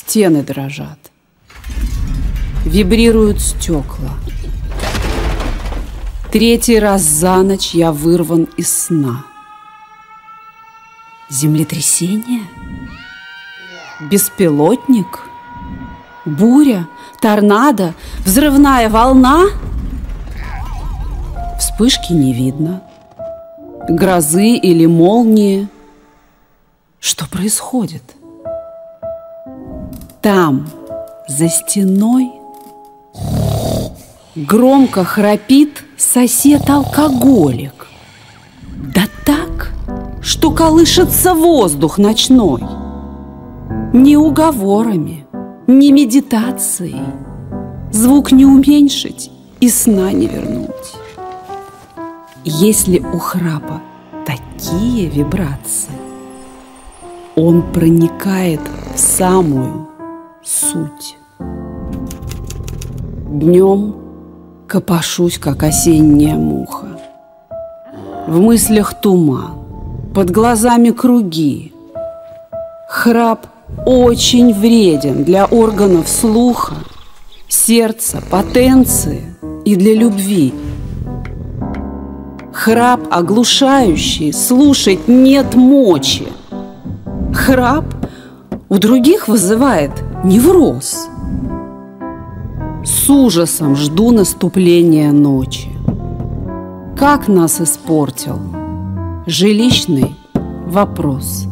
Стены дрожат. Вибрируют стекла. Третий раз за ночь я вырван из сна. Землетрясение? Беспилотник? Буря? Торнадо? Взрывная волна? Вспышки не видно. Грозы или молнии? Что происходит? Там, за стеной, громко храпит сосед-алкоголик. Да так, что колышется воздух ночной. Ни уговорами, ни медитацией звук не уменьшить и сна не вернуть. Если у храпа такие вибрации, он проникает в самую суть. Днем копошусь, как осенняя муха. В мыслях туман, под глазами круги. Храп очень вреден для органов слуха, сердца, потенции и для любви. Храп оглушающий, слушать нет мочи. Храп у других вызывает невроз. С ужасом жду наступления ночи. Как нас испортил жилищный вопрос.